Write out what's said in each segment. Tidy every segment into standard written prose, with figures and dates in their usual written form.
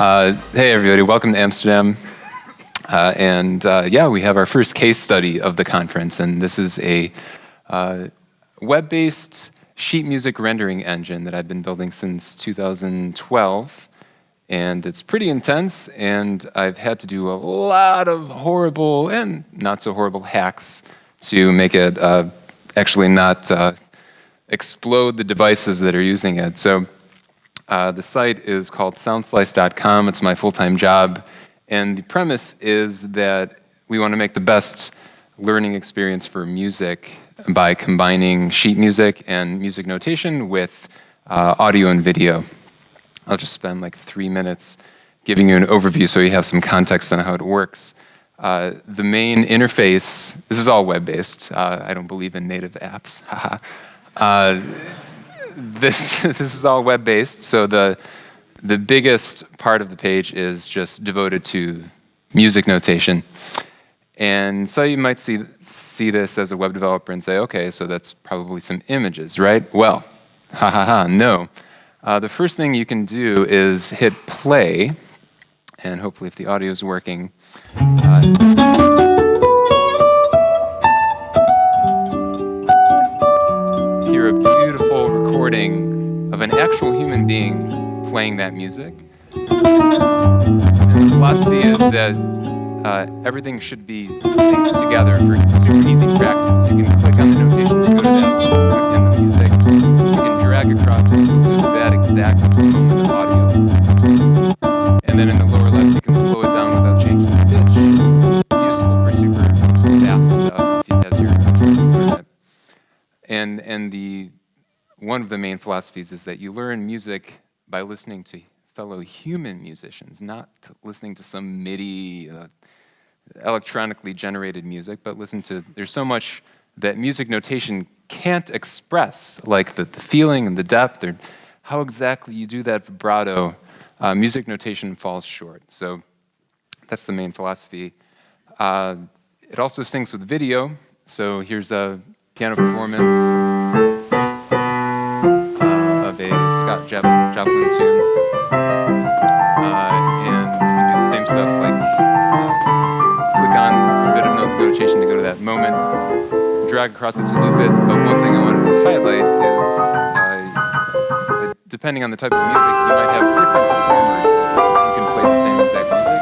Hey everybody, welcome to Amsterdam. Yeah, we have our first case study of the conference, and this is a web-based sheet music rendering engine that I've been building since 2012. And it's pretty intense, and I've had to do a lot of horrible and not so horrible hacks to make it actually not explode the devices that are using it. So the site is called soundslice.com. It's my full-time job. And the premise is that we want to make the best learning experience for music by combining sheet music and music notation with audio and video. I'll just spend like 3 minutes giving you an overview so you have some context on how it works. The main interface, this is all web-based. I don't believe in native apps. This is all web-based, so the biggest part of the page is just devoted to music notation. And so you might see this as a web developer and say, okay, so that's probably some images, right? Well, no. The first thing you can do is hit play, and hopefully if the audio is working, hear a beautiful recording of an actual human being playing that music. And the philosophy is that everything should be synced together for super easy practice. You can click on the notation to go to that point in the music. You can drag across it to loop that exact moment of audio. And then in the lower left, you can slow it down without changing the pitch. Useful for super fast stuff as you're learning it. And one of the main philosophies is that you learn music by listening to fellow human musicians, not listening to some MIDI electronically generated music, but there's so much that music notation can't express, like the feeling and the depth, or how exactly you do that vibrato. Music notation falls short. So that's the main philosophy. It also syncs with video. So here's a piano performance of a Scott Joplin tune. And you can do the same stuff, like click on a bit of notation to go to that moment, drag across it to loop it. But one thing I wanted to highlight is, depending on the type of music, you might have different performers who can play the same exact music.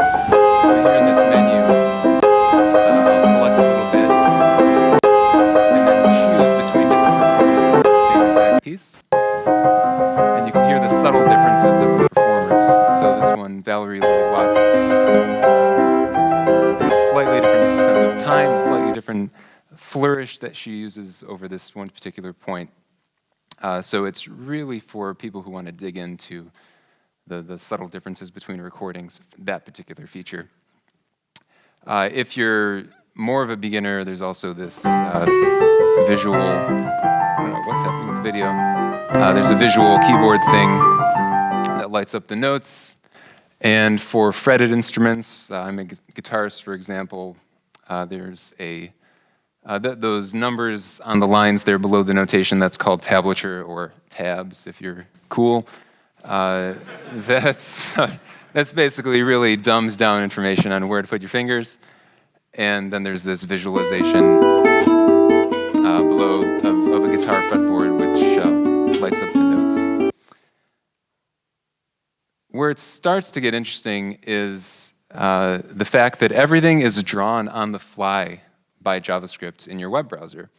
So here in this menu, I'll select a little bit, and then choose between different performances of the same exact piece. And you can hear the subtle differences of the performers. So this one, Valerie Lloyd Watts, has a slightly different sense of time, a slightly different flourish that she uses over this one particular point. So it's really for people who want to dig into the subtle differences between recordings, that particular feature. If you're more of a beginner, there's also this visual, I don't know what's happening with the video. There's a visual keyboard thing that lights up the notes. And for fretted instruments, I'm a guitarist, for example, there's those numbers on the lines there below the notation, that's called tablature, or tabs if you're cool. That's basically really dumbs down information on where to put your fingers. And then there's this visualization below of a guitar fretboard, which lights up the notes. Where it starts to get interesting is the fact that everything is drawn on the fly by JavaScript in your web browser.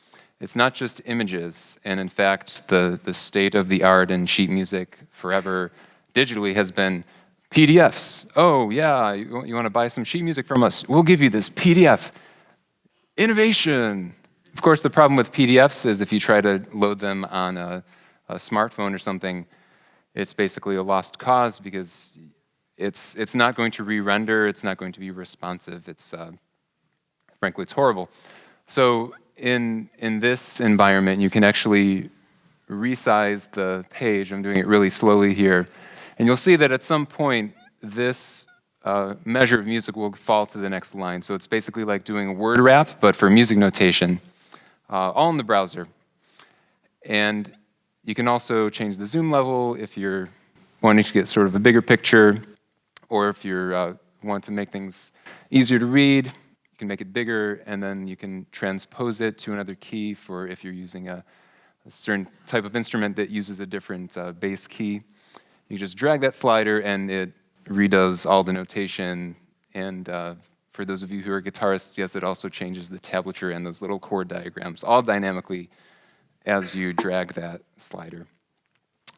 It's not just images, and in fact, the state of the art in sheet music forever digitally has been PDFs. Oh yeah, you want to buy some sheet music from us? We'll give you this PDF. Innovation. Of course, the problem with PDFs is if you try to load them on a smartphone or something, it's basically a lost cause because it's not going to re-render, it's not going to be responsive. Frankly, it's horrible. So in this environment, you can actually resize the page. I'm doing it really slowly here. And you'll see that at some point, this measure of music will fall to the next line. So it's basically like doing a word wrap, but for music notation, all in the browser. And you can also change the zoom level if you're wanting to get sort of a bigger picture, Or if you want to make things easier to read, you can make it bigger, and then you can transpose it to another key for if you're using a certain type of instrument that uses a different bass key. You just drag that slider, and it redoes all the notation. And for those of you who are guitarists, yes, it also changes the tablature and those little chord diagrams, all dynamically as you drag that slider.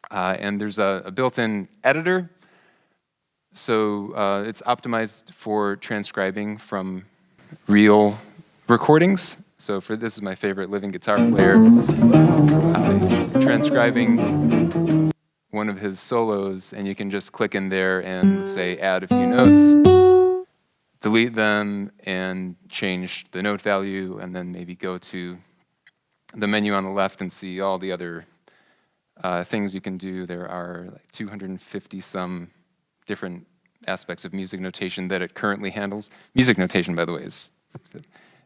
And there's a built-in editor. So it's optimized for transcribing from real recordings. So this is my favorite living guitar player, transcribing one of his solos, and you can just click in there and say add a few notes, delete them, and change the note value, and then maybe go to the menu on the left and see all the other things you can do. There are like 250 some different aspects of music notation that it currently handles. Music notation, by the way,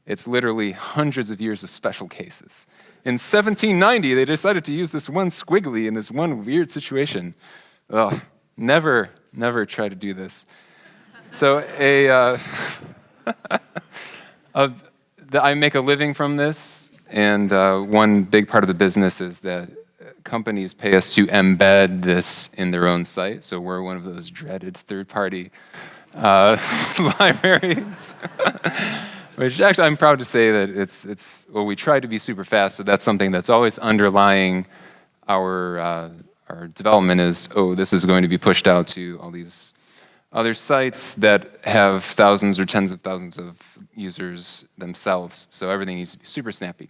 it's literally hundreds of years of special cases. In 1790, they decided to use this one squiggly in this one weird situation. Ugh, never try to do this. So I make a living from this, and one big part of the business is that companies pay us to embed this in their own site. So we're one of those dreaded third-party libraries. Which actually, I'm proud to say that well, we try to be super fast, so that's something that's always underlying our development is, oh, this is going to be pushed out to all these other sites that have thousands or tens of thousands of users themselves. So everything needs to be super snappy.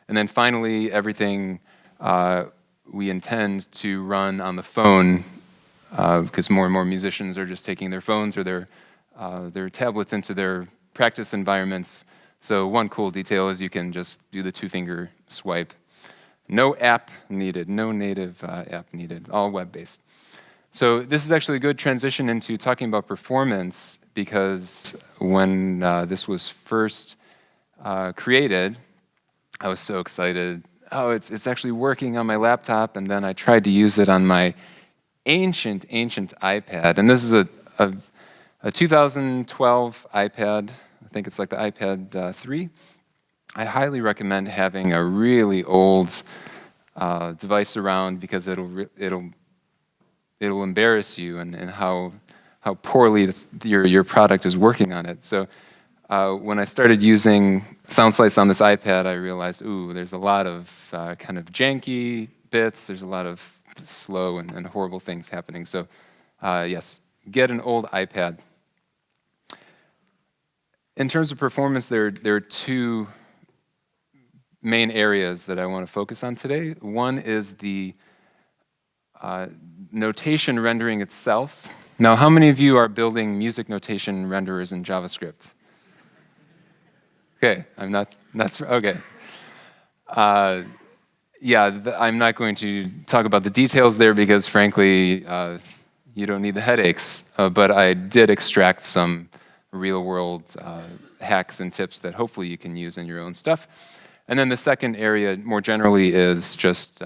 And then finally, everything we intend to run on the phone, because more and more musicians are just taking their phones or their tablets into their practice environments. So one cool detail is you can just do the two-finger swipe. No app needed, no native app needed, all web-based. So this is actually a good transition into talking about performance, because when this was first created, I was so excited. Oh, it's actually working on my laptop, and then I tried to use it on my ancient iPad. And this is a 2012 iPad. I think it's like the iPad 3. I highly recommend having a really old device around, because it'll embarrass you and how poorly your product is working on it. So when I started using SoundSlice on this iPad, I realized, ooh, there's a lot of kind of janky bits. There's a lot of slow and horrible things happening. So yes, get an old iPad. In terms of performance, there are two main areas that I want to focus on today. One is the notation rendering itself. Now, how many of you are building music notation renderers in JavaScript? Okay, okay. Yeah, I'm not going to talk about the details there, because frankly, you don't need the headaches. But I did extract some real-world hacks and tips that hopefully you can use in your own stuff. And then the second area, more generally, is just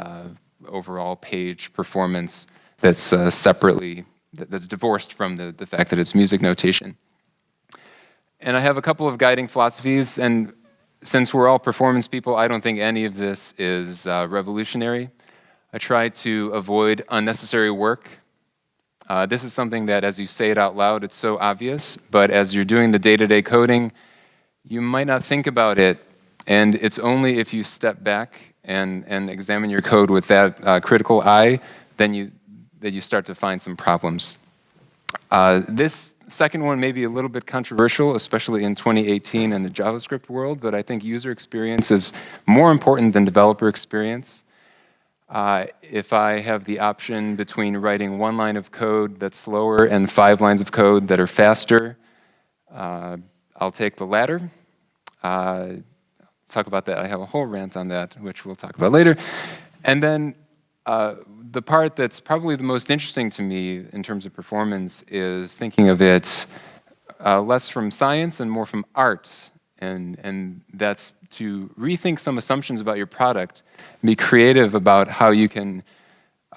overall page performance that's that's divorced from the fact that it's music notation. And I have a couple of guiding philosophies, and since we're all performance people, I don't think any of this is revolutionary. I try to avoid unnecessary work. This is something that, as you say it out loud, it's so obvious, but as you're doing the day-to-day coding, you might not think about it, and it's only if you step back and examine your code with that critical eye that you start to find some problems. This second one may be a little bit controversial, especially in 2018 in the JavaScript world, but I think user experience is more important than developer experience. If I have the option between writing one line of code that's slower and 5 lines of code that are faster, I'll take the latter. Let's talk about that. I have a whole rant on that, which we'll talk about later. And then the part that's probably the most interesting to me in terms of performance is thinking of it less from science and more from art. And that's to rethink some assumptions about your product, be creative about how you can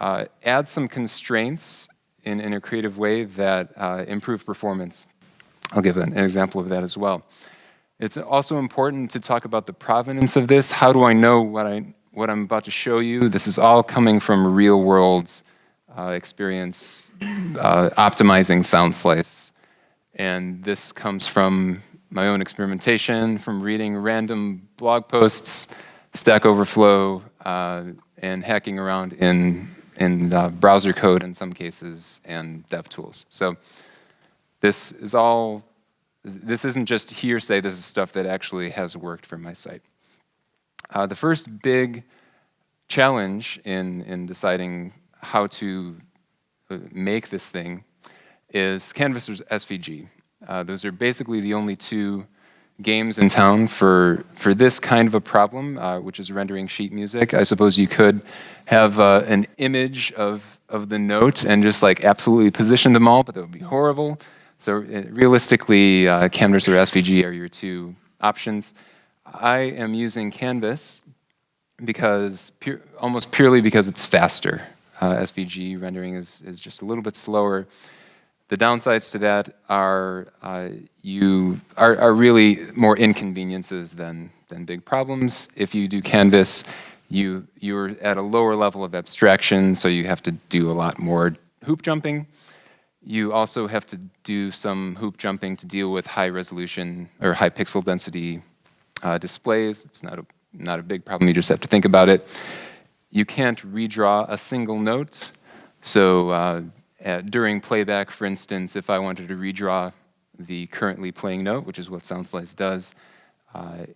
add some constraints in a creative way that improve performance. I'll give an example of that as well. It's also important to talk about the provenance of this. How do I know what I'm about to show you? This is all coming from real-world experience optimizing sound slice. And this comes from my own experimentation, from reading random blog posts, Stack Overflow, and hacking around in browser code in some cases, and dev tools. So this isn't just hearsay, this is stuff that actually has worked for my site. The first big challenge in deciding how to make this thing is Canvas or SVG. Those are basically the only two games in town for this kind of a problem, which is rendering sheet music. I suppose you could have an image of the note and just like absolutely position them all, but that would be horrible. So realistically, Canvas or SVG are your two options. I am using Canvas because almost purely because it's faster. SVG rendering is just a little bit slower. The downsides to that are really more inconveniences than big problems. If you do Canvas, you're at a lower level of abstraction, so you have to do a lot more hoop jumping. You also have to do some hoop jumping to deal with high resolution or high pixel density displays. It's not a big problem, you just have to think about it. You can't redraw a single note, so during playback, for instance, if I wanted to redraw the currently playing note, which is what SoundSlice does,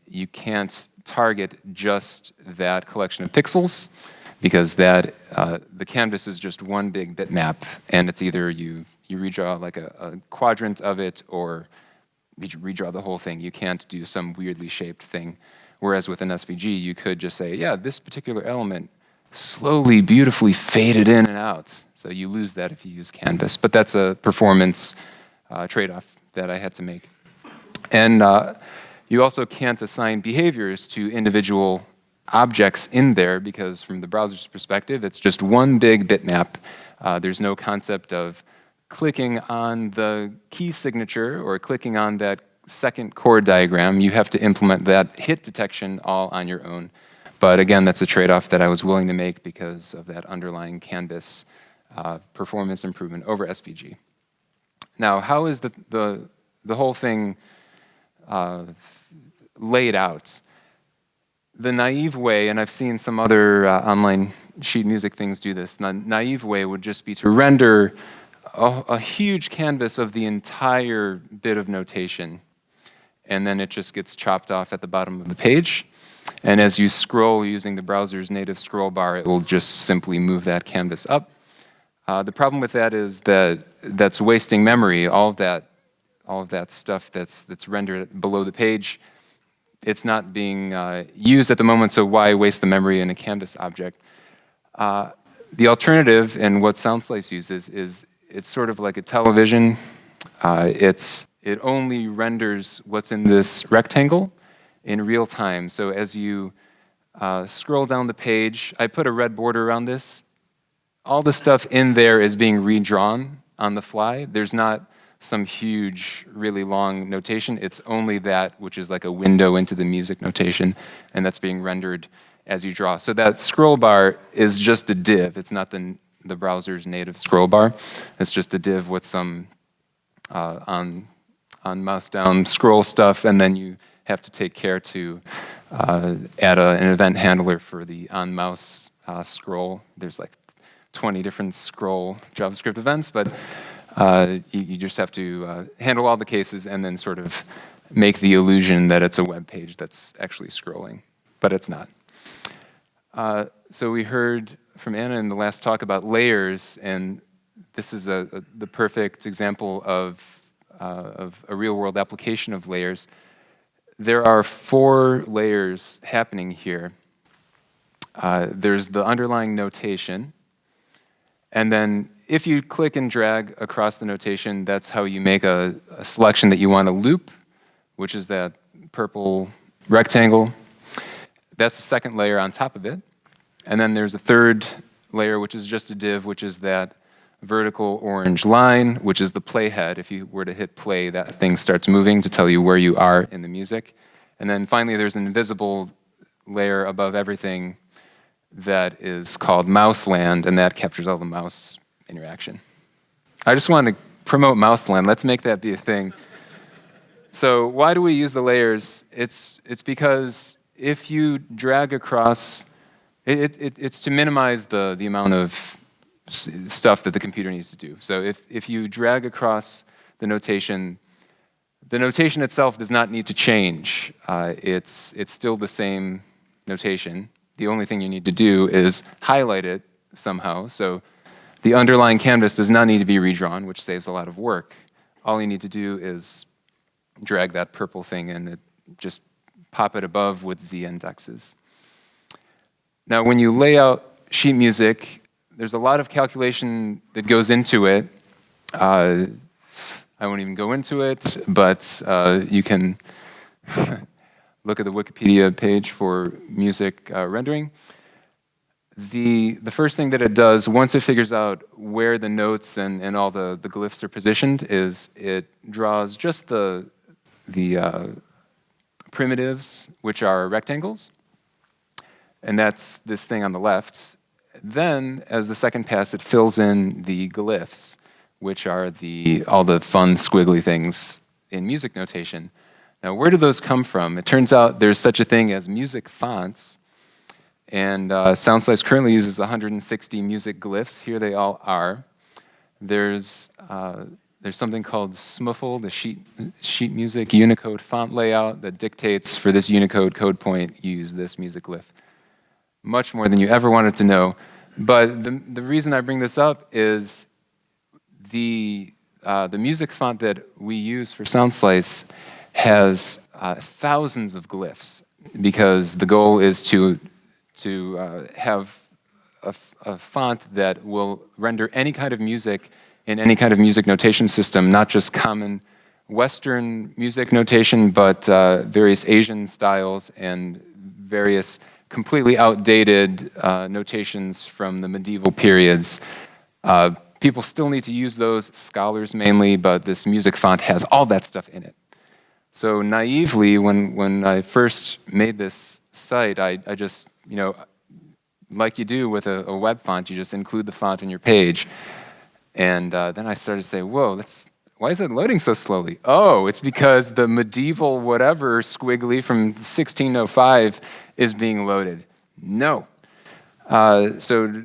you can't target just that collection of pixels because the canvas is just one big bitmap, and it's either you redraw like a quadrant of it or you redraw the whole thing. You can't do some weirdly shaped thing. Whereas with an SVG, you could just say, yeah, this particular element slowly, beautifully faded in and out. So you lose that if you use Canvas. But that's a performance trade-off that I had to make. And you also can't assign behaviors to individual objects in there because from the browser's perspective, it's just one big bitmap. There's no concept of clicking on the key signature or clicking on that second chord diagram. You have to implement that hit detection all on your own. But again, that's a trade-off that I was willing to make because of that underlying Canvas performance improvement over SVG. Now, how is the whole thing laid out? The naive way, and I've seen some other online sheet music things do this, the naive way would just be to render a huge canvas of the entire bit of notation, and then it just gets chopped off at the bottom of the page. And as you scroll using the browser's native scroll bar, it will just simply move that canvas up. The problem with that is that that's wasting memory. All of that stuff that's rendered below the page, it's not being used at the moment, so why waste the memory in a canvas object? The alternative, and what SoundSlice uses, is it's sort of like a television. It only renders what's in this rectangle in real time. So as you scroll down the page, I put a red border around this. All the stuff in there is being redrawn on the fly. There's not some huge, really long notation. It's only that which is like a window into the music notation, and that's being rendered as you draw. So that scroll bar is just a div. It's not the browser's native scroll bar. It's just a div with some on mouse down scroll stuff, and then you have to take care to add an event handler for the on mouse scroll. There's like 20 different scroll JavaScript events, but you just have to handle all the cases and then sort of make the illusion that it's a web page that's actually scrolling, but it's not. So we heard from Anna in the last talk about layers, and this is the perfect example of a real-world application of layers. There are 4 layers happening here. There's the underlying notation, and then if you click and drag across the notation, that's how you make a selection that you want to loop, which is that purple rectangle. That's the second layer on top of it. And then there's a third layer, which is just a div, which is that vertical orange line, which is the playhead. If you were to hit play, that thing starts moving to tell you where you are in the music. And then finally, there's an invisible layer above everything that is called Mouseland, and that captures all the mouse interaction. I just want to promote Mouseland. Let's make that be a thing. So why do we use the layers? It's because if you drag across, it's to minimize the amount of stuff that the computer needs to do. So if you drag across the notation itself does not need to change. It's still the same notation. The only thing you need to do is highlight it somehow. So the underlying canvas does not need to be redrawn, which saves a lot of work. All you need to do is drag that purple thing in, just pop it above with Z indexes. Now, when you lay out sheet music, there's a lot of calculation that goes into it. I won't even go into it, but you can look at the Wikipedia page for music rendering. The first thing that it does, once it figures out where the notes and all the glyphs are positioned, is it draws just the primitives, which are rectangles, and that's this thing on the left. Then, as the second pass, it fills in the glyphs, which are all the fun squiggly things in music notation. Now, where do those come from? It turns out there's such a thing as music fonts, and SoundSlice currently uses 160 music glyphs. Here they all are. There's something called SMUFL, the sheet music Unicode font layout that dictates for this Unicode code point, use this music glyph. Much more than you ever wanted to know. But the reason I bring this up is the music font that we use for SoundSlice has thousands of glyphs, because the goal is to have a font that will render any kind of music in any kind of music notation system, not just common Western music notation, but various Asian styles and various completely outdated notations from the medieval periods. People still need to use those, scholars mainly, but this music font has all that stuff in it. So naively, when I first made this site, I just, like you do with a web font, you just include the font in your page. And then I started to say, whoa, why is it loading so slowly? Oh, it's because the medieval whatever squiggly from 1605 is being loaded. No. So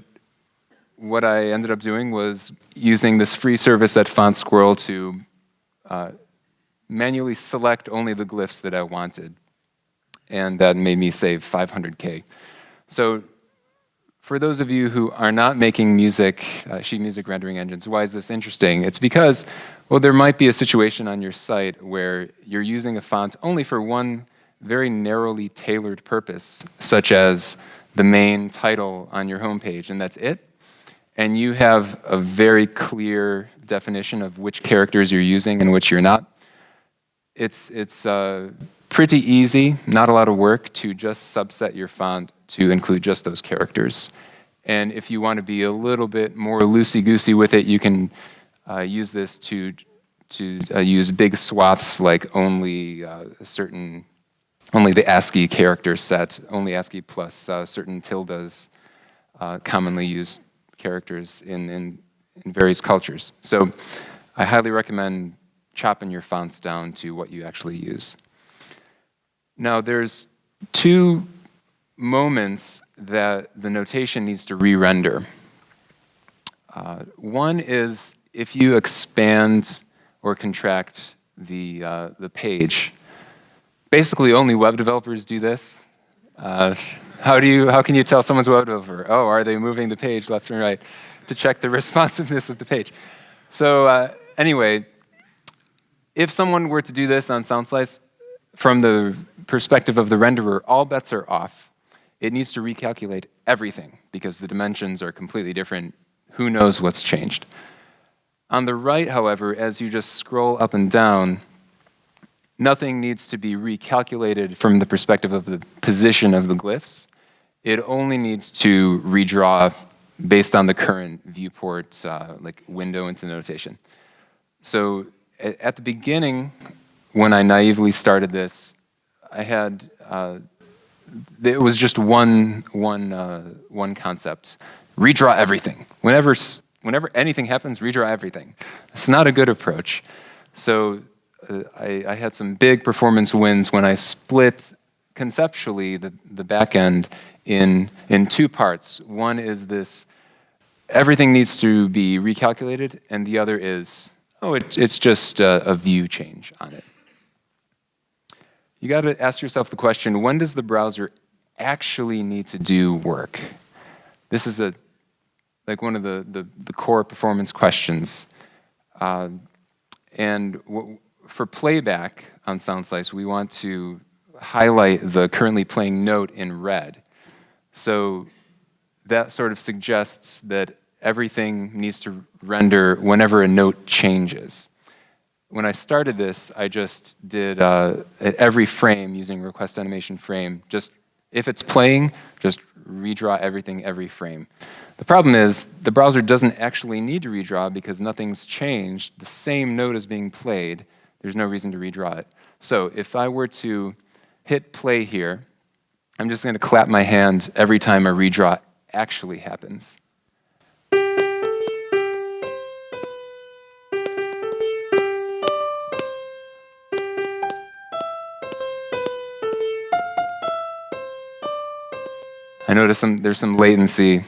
what I ended up doing was using this free service at Font Squirrel to manually select only the glyphs that I wanted. And that made me save 500K. So for those of you who are not making music, sheet music rendering engines, why is this interesting? It's because, well, there might be a situation on your site where you're using a font only for one very narrowly tailored purpose, such as the main title on your homepage, and that's it. And you have a very clear definition of which characters you're using and which you're not. It's pretty easy, not a lot of work, to just subset your font to include just those characters. And if you want to be a little bit more loosey-goosey with it, you can use this to use big swaths like only the ASCII character set, only ASCII plus certain tildes, commonly used characters in various cultures. So I highly recommend chopping your fonts down to what you actually use. Now, there's two moments that the notation needs to re-render. One is if you expand or contract the page. Basically, only web developers do this. How can you tell someone's a web developer? Oh, are they moving the page left and right to check the responsiveness of the page? So anyway, if someone were to do this on SoundSlice, from the perspective of the renderer, all bets are off. It needs to recalculate everything because the dimensions are completely different. Who knows what's changed? On the right, however, as you just scroll up and down, nothing needs to be recalculated from the perspective of the position of the glyphs. It only needs to redraw based on the current viewport, like window into notation. So at the beginning, when I naively started this, I had it was just one concept: redraw everything. Whenever anything happens, redraw everything. It's not a good approach. So I had some big performance wins when I split conceptually the back end in two parts. One is this: everything needs to be recalculated, and the other is, it's just a view change on it. You got to ask yourself the question: when does the browser actually need to do work? This is like one of the core performance questions. And for playback on SoundSlice, we want to highlight the currently playing note in red. So that sort of suggests that everything needs to render whenever a note changes. When I started this, I just did at every frame using request animation frame. Just if it's playing, just redraw everything every frame. The problem is the browser doesn't actually need to redraw because nothing's changed. The same note is being played. There's no reason to redraw it. So if I were to hit play here, I'm just going to clap my hand every time a redraw actually happens. I notice there's some latency.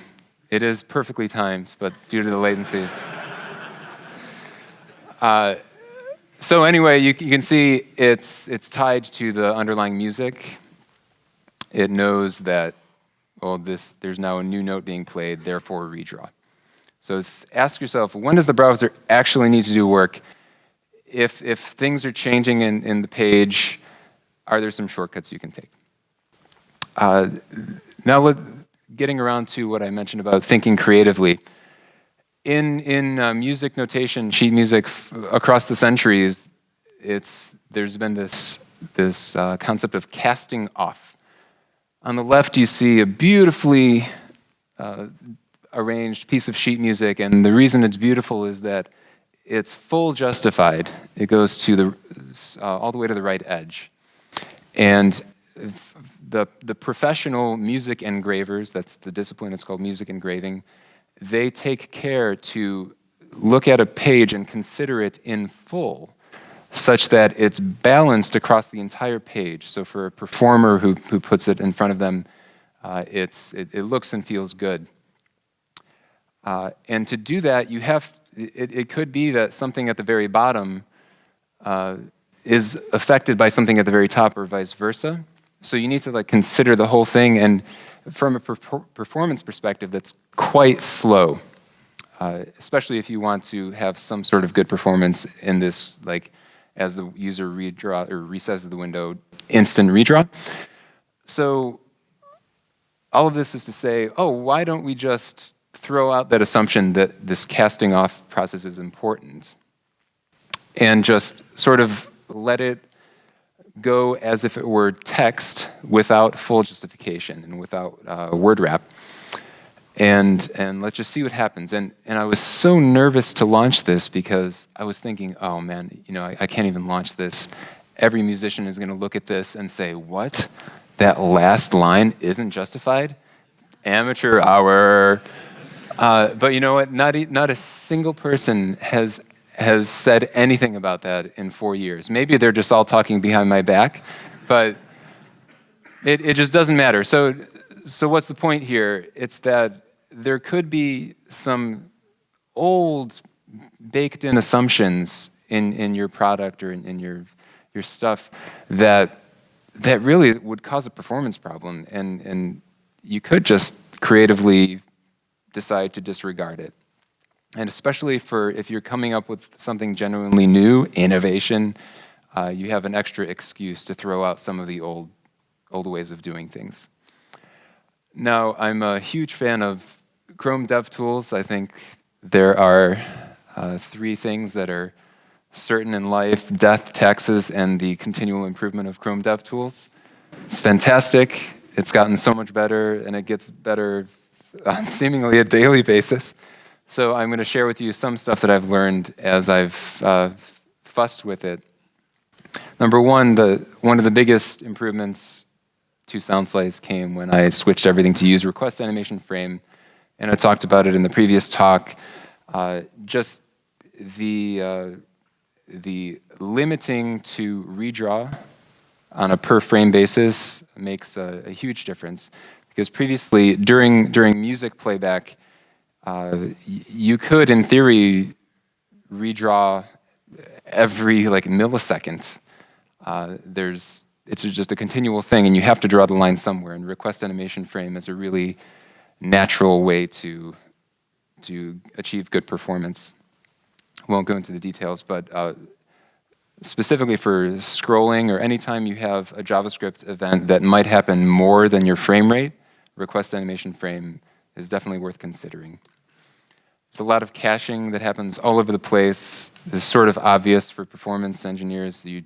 It is perfectly timed, but due to the latencies. So anyway, you can see it's tied to the underlying music. It knows that, well, there's now a new note being played, therefore redraw. So ask yourself, when does the browser actually need to do work? If things are changing in the page, are there some shortcuts you can take? Now, getting around to what I mentioned about thinking creatively. In music notation, sheet music across the centuries, there's been this concept of casting off. On the left, you see a beautifully arranged piece of sheet music, and the reason it's beautiful is that it's full justified. It goes to all the way to the right edge, and the professional music engravers, that's the discipline, it's called music engraving, they take care to look at a page and consider it in full, such that it's balanced across the entire page. So for a performer who puts it in front of them, it looks and feels good. And to do that, it could be that something at the very bottom is affected by something at the very top, or vice versa. So you need to consider the whole thing, and from a performance perspective, that's quite slow, especially if you want to have some sort of good performance in this, as the user redraw or resizes the window, instant redraw. So all of this is to say, why don't we just throw out that assumption that this casting off process is important and just sort of let it go as if it were text without full justification and without word wrap, and let's just see what happens. And I was so nervous to launch this because I was thinking, oh man, I can't even launch this. Every musician is going to look at this and say, what? That last line isn't justified? Amateur hour. But you know what? Not a single person has said anything about that in 4 years. Maybe they're just all talking behind my back, but it just doesn't matter. So what's the point here? It's that there could be some old baked-in assumptions in your product or in your stuff that really would cause a performance problem, and you could just creatively decide to disregard it. And especially if you're coming up with something genuinely new, innovation, you have an extra excuse to throw out some of the old ways of doing things. Now, I'm a huge fan of Chrome DevTools. I think there are 3 things that are certain in life: death, taxes, and the continual improvement of Chrome DevTools. It's fantastic. It's gotten so much better, and it gets better on seemingly a daily basis. So I'm going to share with you some stuff that I've learned as I've fussed with it. Number one, one of the biggest improvements to SoundSlice came when I switched everything to use request animation frame, and I talked about it in the previous talk. Just the limiting to redraw on a per frame basis makes a huge difference, because previously during music playback, you could in theory redraw every millisecond. It's just a continual thing, and you have to draw the line somewhere, and request animation frame is a really natural way to achieve good performance. I won't go into the details, but specifically for scrolling or anytime you have a JavaScript event that might happen more than your frame rate, request animation frame is definitely worth considering. There's a lot of caching that happens all over the place. It's sort of obvious for performance engineers. You'd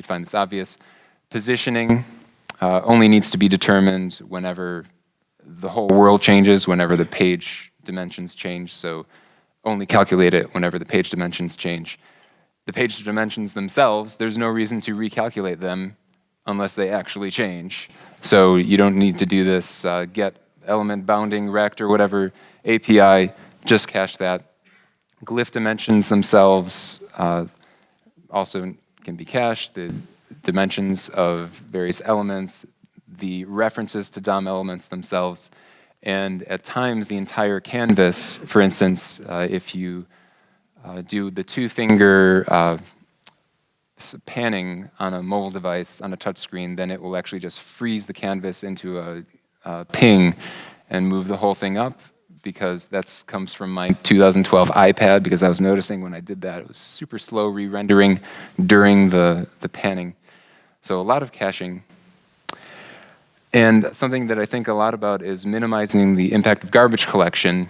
find this obvious. Positioning only needs to be determined whenever the whole world changes, whenever the page dimensions change. So only calculate it whenever the page dimensions change. The page dimensions themselves, there's no reason to recalculate them unless they actually change. So you don't need to do this get element bounding rect or whatever API, just cache that. Glyph dimensions themselves also can be cached. The dimensions of various elements, the references to DOM elements themselves, and at times the entire canvas. For instance, if you do the two-finger panning on a mobile device, on a touch screen, then it will actually just freeze the canvas into a ping and move the whole thing up, because that comes from my 2012 iPad, because I was noticing when I did that, it was super slow re-rendering during the panning. So a lot of caching. And something that I think a lot about is minimizing the impact of garbage collection.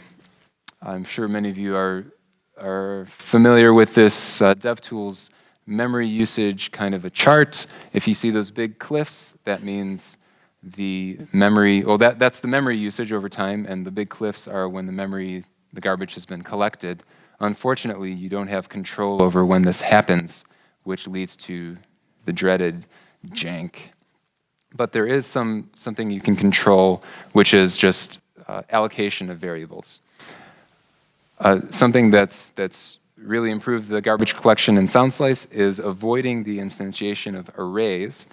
I'm sure many of you are familiar with this DevTools memory usage kind of a chart. If you see those big cliffs, that means the memory, well, that's the memory usage over time, and the big cliffs are when the garbage has been collected. Unfortunately, you don't have control over when this happens, which leads to the dreaded jank. But there is something you can control, which is just allocation of variables. Something that's really improved the garbage collection in SoundSlice is avoiding the instantiation of arrays.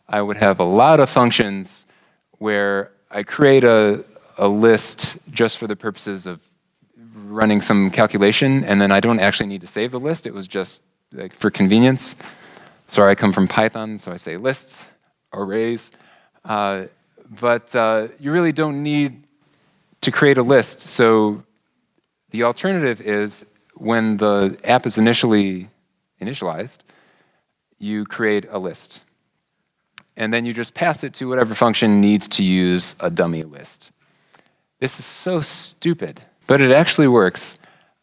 I would have a lot of functions where I create a list just for the purposes of running some calculation, and then I don't actually need to save the list. It was just for convenience. Sorry, I come from Python, so I say lists, arrays. But you really don't need to create a list. So the alternative is when the app is initialized, you create a list. And then you just pass it to whatever function needs to use a dummy list. This is so stupid, but it actually works.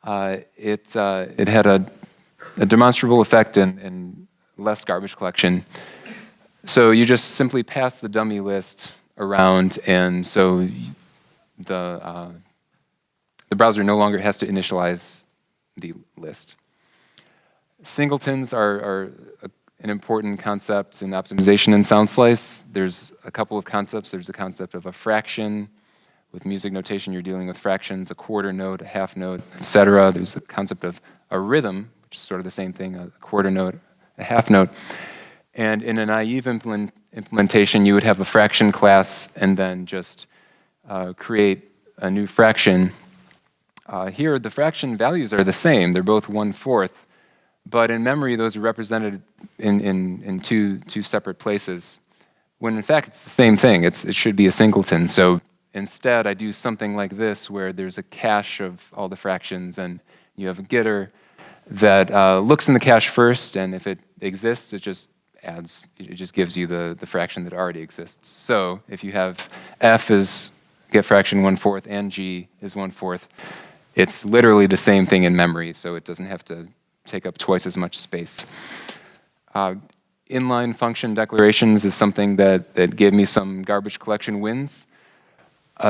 It had a demonstrable effect in less garbage collection. So you just simply pass the dummy list around, and so the browser no longer has to initialize the list. Singletons are an important concept in optimization in SoundSlice. There's a couple of concepts. There's the concept of a fraction. With music notation, you're dealing with fractions, a quarter note, a half note, etc. There's the concept of a rhythm, which is sort of the same thing, a quarter note, a half note. And in a naive implementation, you would have a fraction class and then just create a new fraction. Here, the fraction values are the same. They're both 1/4. But in memory, those are represented in two separate places, when in fact it's the same thing. It should be a singleton. So instead, I do something like this, where there's a cache of all the fractions, and you have a getter that looks in the cache first, and if it exists, it just gives you the fraction that already exists. So if you have f is get fraction 1/4 and g is 1/4, it's literally the same thing in memory, so it doesn't have to take up twice as much space. Inline function declarations is something that gave me some garbage collection wins.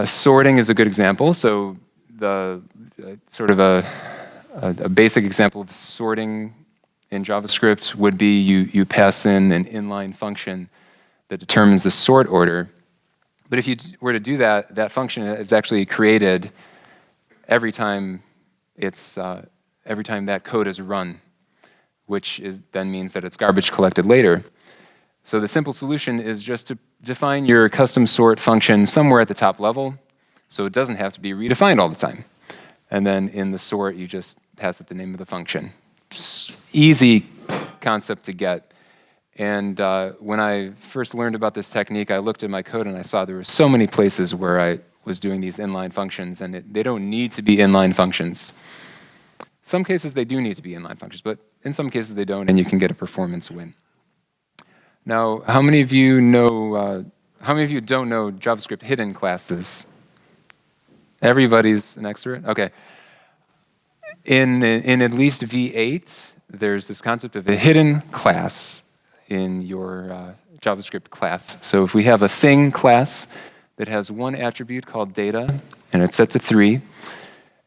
Sorting is a good example. So the sort of a basic example of sorting in JavaScript would be you pass in an inline function that determines the sort order. But if you were to do that, that function is actually created every time that code is run, which then means that it's garbage collected later. So the simple solution is just to define your custom sort function somewhere at the top level, so it doesn't have to be redefined all the time. And then in the sort, you just pass it the name of the function. Easy concept to get. And when I first learned about this technique, I looked at my code and I saw there were so many places where I was doing these inline functions, and they don't need to be inline functions. Some cases they do need to be inline functions, but in some cases they don't, and you can get a performance win. Now, how many of you know? How many of you don't know JavaScript hidden classes? Everybody's an expert. Okay. In at least V8, there's this concept of a hidden class in your JavaScript class. So if we have a thing class that has one attribute called data, and it's set to 3,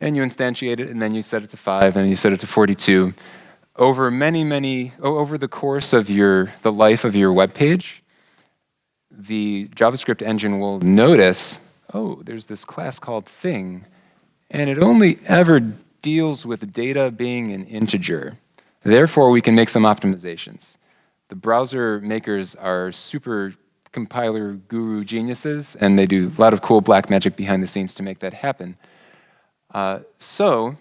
and you instantiate it, and then you set it to 5, and you set it to 42. Over over the course of the life of your web page, the JavaScript engine will notice, oh, there's this class called thing, and it only ever deals with data being an integer. Therefore, we can make some optimizations. The browser makers are super compiler guru geniuses, and they do a lot of cool black magic behind the scenes to make that happen. So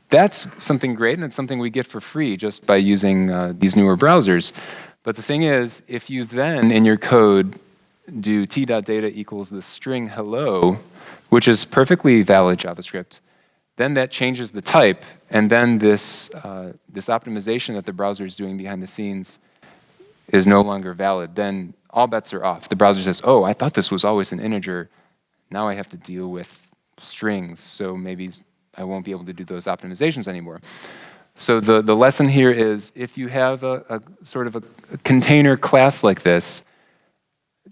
that's something great, and it's something we get for free just by using these newer browsers. But the thing is, if you then, in your code, do t.data equals the string hello, which is perfectly valid JavaScript, then that changes the type, and then this optimization that the browser is doing behind the scenes is no longer valid. Then all bets are off. The browser says, oh, I thought this was always an integer. Now I have to deal with strings, so maybe I won't be able to do those optimizations anymore. So the lesson here is, if you have a sort of a container class like this,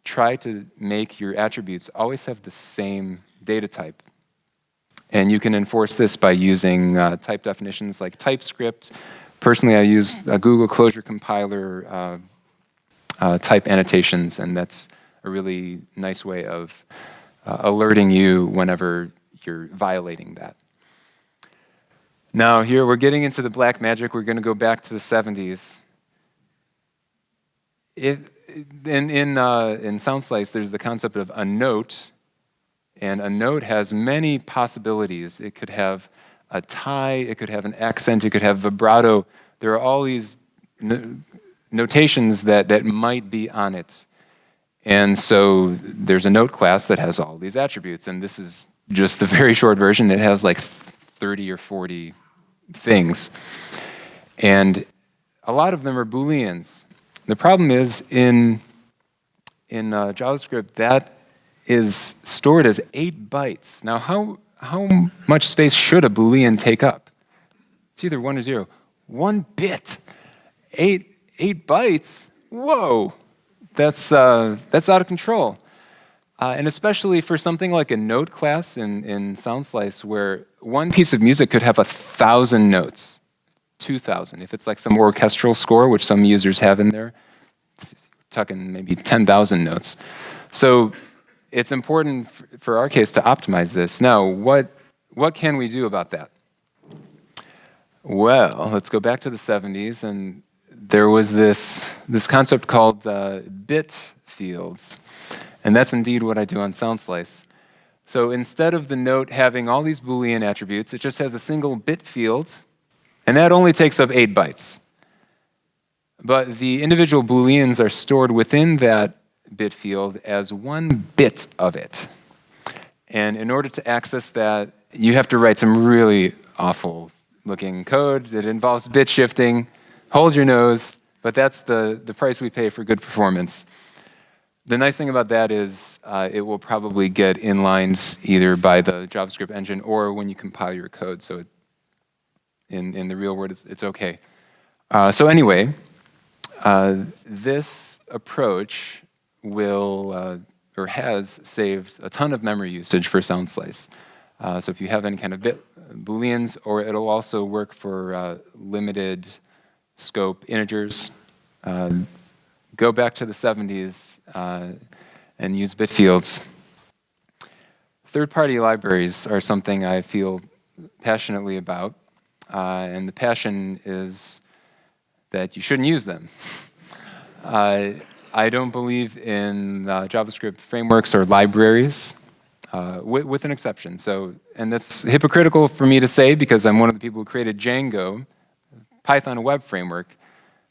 try to make your attributes always have the same data type. And you can enforce this by using type definitions like TypeScript. Personally, I use a Google Closure compiler type annotations, and that's a really nice way of alerting you whenever you're violating that. Now here, we're getting into the black magic. We're going to go back to the 70s. In SoundSlice, there's the concept of a note, and a note has many possibilities. It could have a tie, it could have an accent, it could have vibrato. There are all these notations that might be on it. And so there's a note class that has all these attributes, and this is just the very short version. It has like 30 or 40 things. And a lot of them are Booleans. The problem is in JavaScript, that is stored as 8 bytes. Now, how much space should a Boolean take up? It's either 1 or 0. 1 bit. 8 bytes? Whoa! That's out of control. And especially for something like a note class in SoundSlice, where one piece of music could have 1,000 notes, 2,000. If it's like some orchestral score, which some users have in there, talking maybe 10,000 notes. So it's important for our case to optimize this. Now, what can we do about that? Well, let's go back to the 70s, and there was this concept called bit fields. And that's indeed what I do on SoundSlice. So instead of the note having all these Boolean attributes, it just has a single bit field, and that only takes up 8 bytes. But the individual Booleans are stored within that bit field as 1 bit of it. And in order to access that, you have to write some really awful looking code that involves bit shifting. Hold your nose, but that's the price we pay for good performance. The nice thing about that is it will probably get inlined either by the JavaScript engine or when you compile your code. So in the real world, it's okay. So anyway, this approach will or has saved a ton of memory usage for sound slice. So if you have any kind of booleans, or it'll also work for limited scope integers. Go back to the 70s and use bit fields. Third-party libraries are something I feel passionately about, and the passion is that you shouldn't use them. I don't believe in JavaScript frameworks or libraries, with an exception. And that's hypocritical for me to say because I'm one of the people who created Django, Python web framework.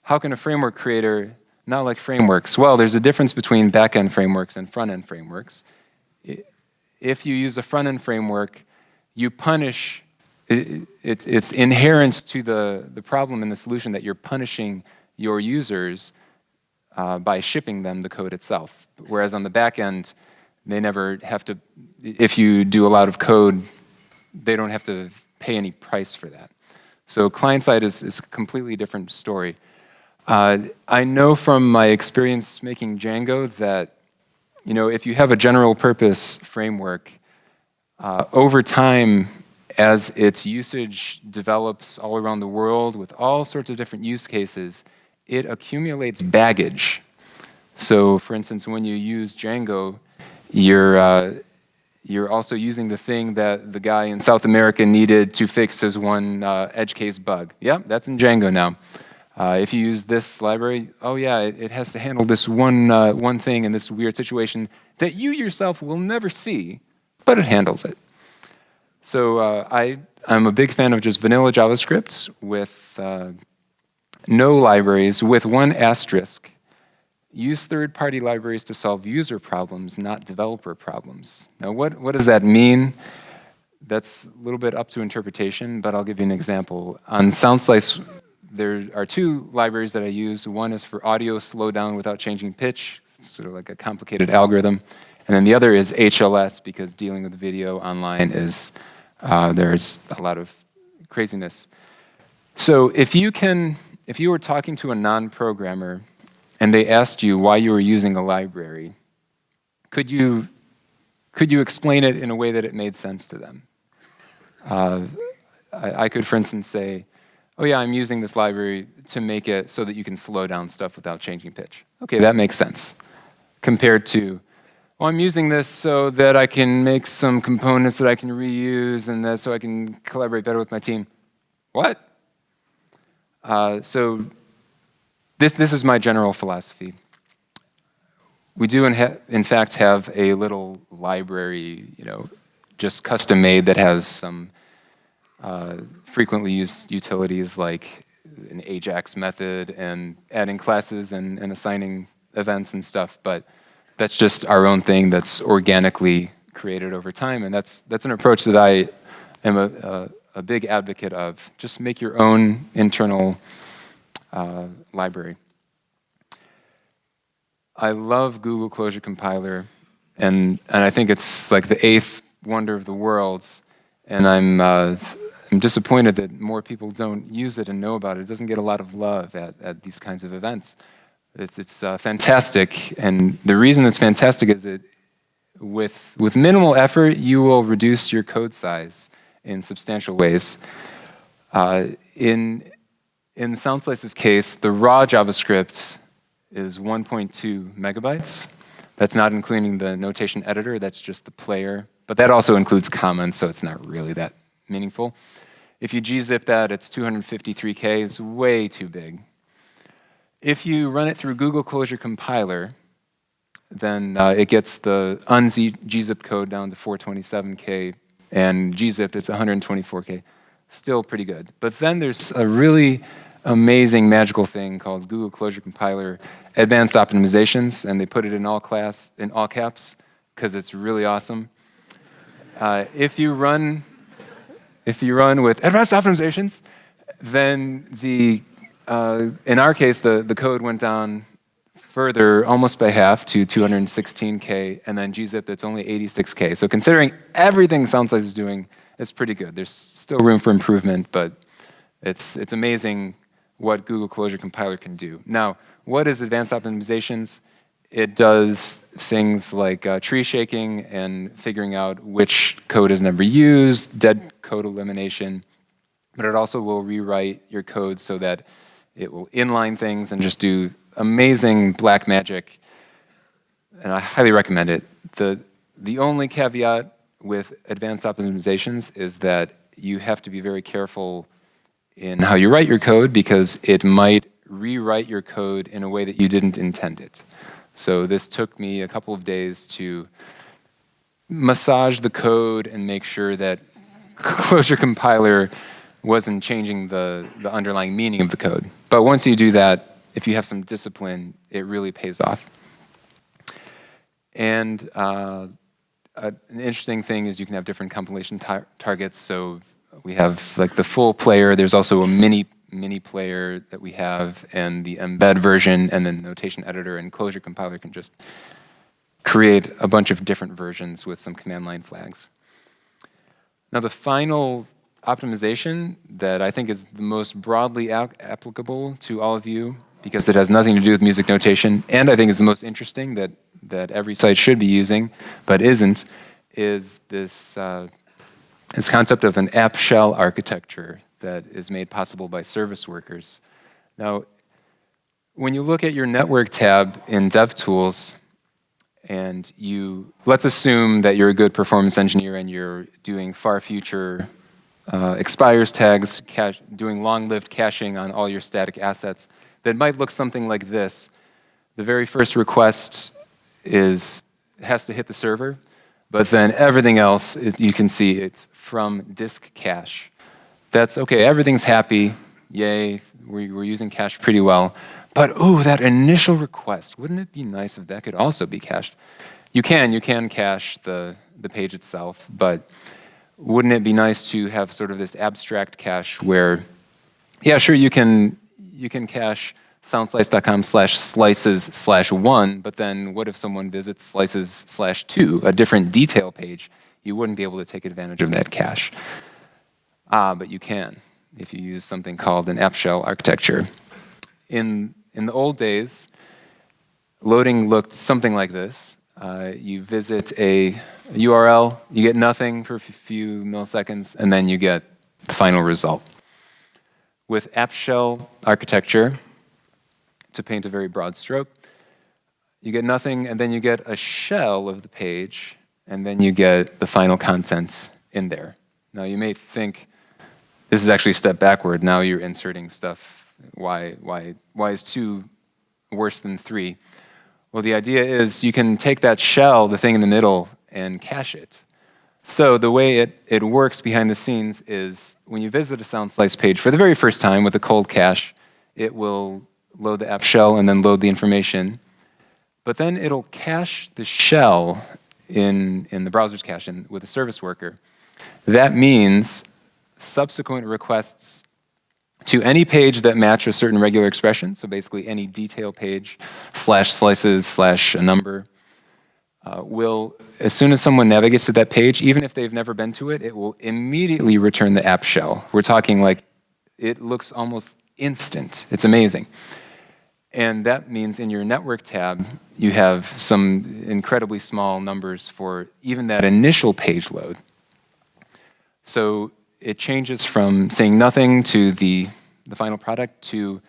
How can a framework creator not like frameworks? Well, there's a difference between back-end frameworks and front-end frameworks. If you use a front-end framework, you punish, it's inherent to the problem and the solution that you're punishing your users by shipping them the code itself. Whereas on the back end, they never have to, if you do a lot of code, they don't have to pay any price for that. So client-side is a completely different story. I know from my experience making Django that, if you have a general purpose framework, over time, as its usage develops all around the world with all sorts of different use cases, it accumulates baggage. So for instance, when you use Django, you're also using the thing that the guy in South America needed to fix his one edge case bug. Yeah, that's in Django now. If you use this library, oh yeah, it has to handle this one thing in this weird situation that you yourself will never see, but it handles it. So I'm a big fan of just vanilla JavaScript with no libraries, with one asterisk. Use third-party libraries to solve user problems, not developer problems. Now, what does that mean? That's a little bit up to interpretation, but I'll give you an example. On SoundSlice, there are two libraries that I use. One is for audio slowdown without changing pitch. It's sort of like a complicated algorithm. And then the other is HLS, because dealing with video online is, there's a lot of craziness. So if you were talking to a non-programmer and they asked you why you were using a library, could you explain it in a way that it made sense to them? I could, for instance, say, oh yeah, I'm using this library to make it so that you can slow down stuff without changing pitch. Okay, that makes sense. Compared to, well, I'm using this so that I can make some components that I can reuse and that so I can collaborate better with my team. What? So this is my general philosophy. We do in fact have a little library, just custom made that has some frequently used utilities like an AJAX method and adding classes and assigning events and stuff, but that's just our own thing that's organically created over time, and that's an approach that I am a big advocate of. Just make your own internal library. I love Google Closure Compiler, and I think it's like the 8th wonder of the world, and I'm disappointed that more people don't use it and know about it. It doesn't get a lot of love at these kinds of events. It's fantastic, and the reason it's fantastic is that with minimal effort, you will reduce your code size in substantial ways. In SoundSlice's case, the raw JavaScript is 1.2 megabytes. That's not including the notation editor, that's just the player. But that also includes comments, so it's not really that meaningful. If you gzip that, it's 253K, it's way too big. If you run it through Google Closure Compiler, then it gets the un-gzip code down to 427K, and gzipped, it's 124K. Still pretty good. But then there's a really amazing magical thing called Google Closure Compiler Advanced Optimizations, and they put it in all caps because it's really awesome. If you run with Advanced Optimizations, then in our case the code went down further, almost by half, to 216K, and then gzip, it's only 86K. So considering everything SoundSlice is doing, it's pretty good. There's still room for improvement, but it's amazing what Google Closure Compiler can do. Now, what is Advanced Optimizations? it does things like tree shaking and figuring out which code is never used, dead code elimination, but it also will rewrite your code so that it will inline things and just do amazing black magic, and I highly recommend it. The only caveat with advanced optimizations is that you have to be very careful in how you write your code because it might rewrite your code in a way that you didn't intend it. So this took me a couple of days to massage the code and make sure that Clojure compiler wasn't changing the underlying meaning of the code. But once you do that, if you have some discipline, it really pays off. And an interesting thing is you can have different compilation targets. So we have like the full player. There's also a mini player that we have, and the embed version, and then notation editor. And Clojure compiler can just create a bunch of different versions with some command line flags. Now the final optimization that I think is the most broadly applicable to all of you, because it has nothing to do with music notation, and I think is the most interesting that every site should be using, but isn't, is this concept of an Appshell architecture that is made possible by service workers. Now, when you look at your network tab in DevTools, and let's assume that you're a good performance engineer and you're doing far future expires tags, doing long-lived caching on all your static assets, that might look something like this. The very first request has to hit the server, but then everything else, you can see it's from disk cache. That's okay, everything's happy, yay, we're using cache pretty well, but ooh, that initial request, wouldn't it be nice if that could also be cached? You can cache the page itself, but wouldn't it be nice to have sort of this abstract cache where, yeah, sure, you can cache soundslice.com/slices/1, but then what if someone visits slices/2, a different detail page? You wouldn't be able to take advantage of that cache. But you can if you use something called an Appshell architecture. In the old days, loading looked something like this. You visit a URL, you get nothing for a few milliseconds, and then you get the final result. With Appshell architecture, to paint a very broad stroke, you get nothing, and then you get a shell of the page, and then you get the final content in there. Now you may think this is actually a step backward. Now you're inserting stuff. Why is 2 worse than 3? Well, the idea is you can take that shell, the thing in the middle, and cache it. So the way it works behind the scenes is when you visit a SoundSlice page for the very first time with a cold cache, it will load the Appshell and then load the information. But then it'll cache the shell in the browser's cache with a service worker. That means subsequent requests to any page that match a certain regular expression, so basically any detail page /slices/ a number, will, as soon as someone navigates to that page, even if they've never been to it, it will immediately return the Appshell. We're talking like, it looks almost instant. It's amazing. And that means in your network tab, you have some incredibly small numbers for even that initial page load. So it changes from saying nothing to the final product to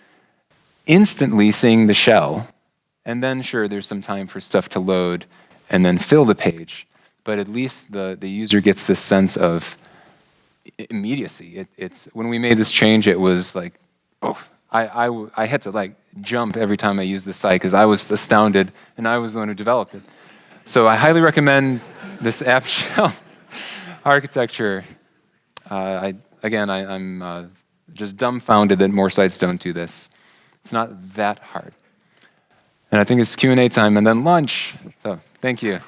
instantly seeing the shell. And then, sure, there's some time for stuff to load and then fill the page. But at least the user gets this sense of immediacy. When we made this change, it was like, oh, I had to like jump every time I used the site because I was astounded, and I was the one who developed it. So I highly recommend this Appshell architecture. I'm just dumbfounded that more sites don't do this. It's not that hard. And I think it's Q&A time and then lunch. So thank you.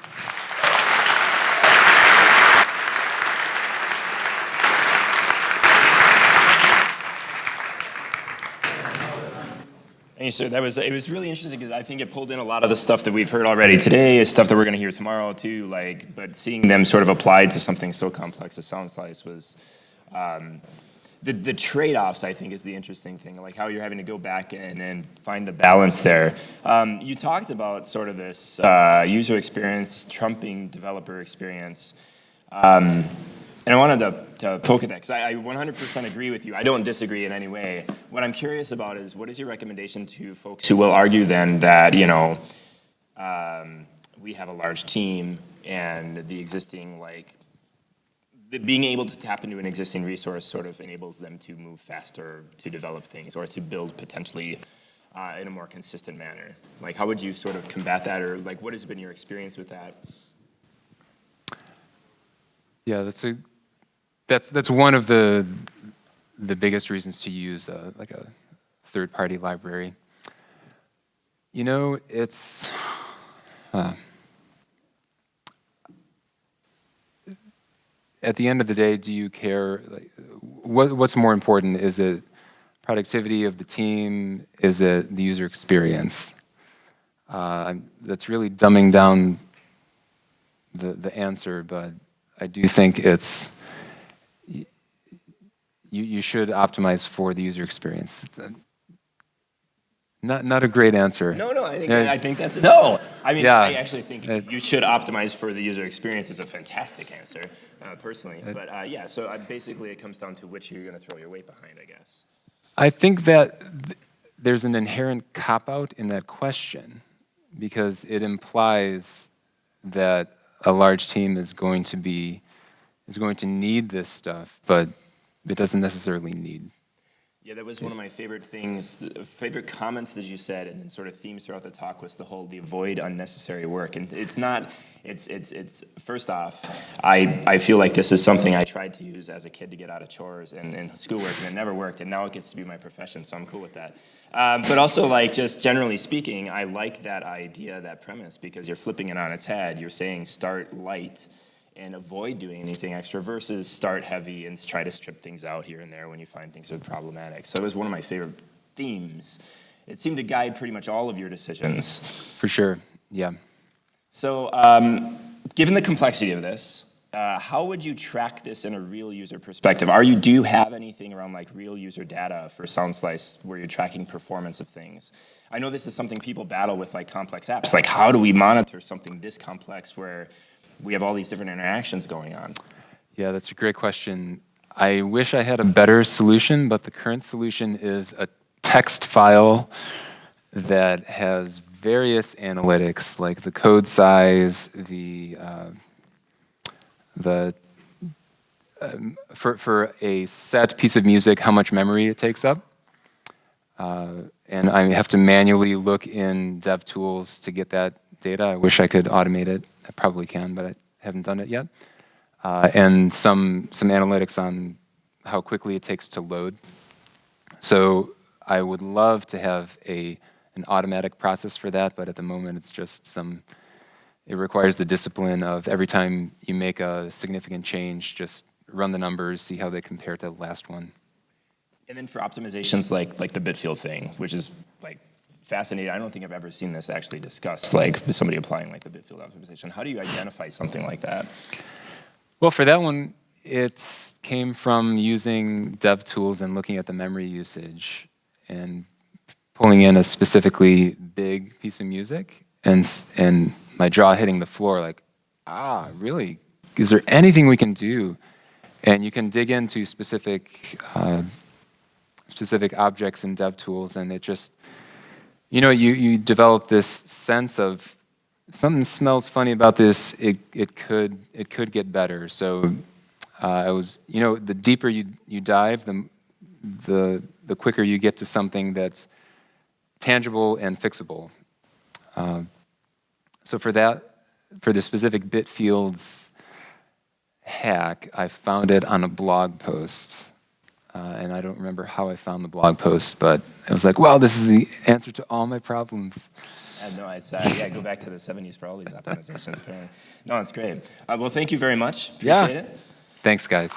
Thank you, sir. It was really interesting because I think it pulled in a lot of the stuff that we've heard already today, is stuff that we're going to hear tomorrow too. But seeing them sort of applied to something so complex as SoundSlice was the trade-offs, I think, is the interesting thing, like how you're having to go back and find the balance there. You talked about sort of this user experience trumping developer experience. And I wanted to poke at that, because I 100% agree with you. I don't disagree in any way. What I'm curious about is, what is your recommendation to folks who will argue then that, we have a large team and the existing, being able to tap into an existing resource sort of enables them to move faster, to develop things, or to build potentially in a more consistent manner. Like, how would you sort of combat that, or what has been your experience with that? Yeah, that's one of the biggest reasons to use a third-party library. It's at the end of the day, do you care? What's more important? Is it productivity of the team? Is it the user experience? That's really dumbing down the answer, but I do think it's you should optimize for the user experience. Not a great answer. No, I think that's no. I mean, yeah, I actually think you should optimize for the user experience is a fantastic answer, personally. But yeah, so basically it comes down to which you're going to throw your weight behind, I guess. I think that there's an inherent cop-out in that question, because it implies that a large team is going to need this stuff, but it doesn't necessarily need. Yeah, that was one of my favorite comments that you said, and then sort of themes throughout the talk was the avoid unnecessary work. And it's first off, I feel like this is something I tried to use as a kid to get out of chores and schoolwork, and it never worked, and now it gets to be my profession, so I'm cool with that. But also, just generally speaking, I like that idea, that premise, because you're flipping it on its head. You're saying start light and avoid doing anything extra versus start heavy and try to strip things out here and there when you find things are problematic. So it was one of my favorite themes. It seemed to guide pretty much all of your decisions. For sure, yeah. So given the complexity of this, how would you track this in a real user perspective? Do you have anything around real user data for SoundSlice where you're tracking performance of things? I know this is something people battle with complex apps. How do we monitor something this complex where we have all these different interactions going on? Yeah, that's a great question. I wish I had a better solution, but the current solution is a text file that has various analytics, like the code size, for a set piece of music, how much memory it takes up. And I have to manually look in DevTools to get that data. I wish I could automate it. I probably can, but I haven't done it yet. And some analytics on how quickly it takes to load. So I would love to have an automatic process for that, but at the moment it's just it requires the discipline of every time you make a significant change, just run the numbers, see how they compare to the last one. And then for optimizations like the bit field thing, which is fascinating. I don't think I've ever seen this actually discussed, somebody applying the bit field optimization. How do you identify something like that? Well, for that one, it came from using DevTools and looking at the memory usage and pulling in a specifically big piece of music and my jaw hitting the floor really? Is there anything we can do? And you can dig into specific objects in DevTools, and it just, you develop this sense of something smells funny about this. It could get better. So the deeper you dive, the quicker you get to something that's tangible and fixable. So for the specific bit fields hack, I found it on a blog post. And I don't remember how I found the blog post, but I was like, wow, this is the answer to all my problems. No, it's go back to the 70s for all these optimizations. Apparently. No, it's great. Well, thank you very much. Appreciate it. Thanks, guys.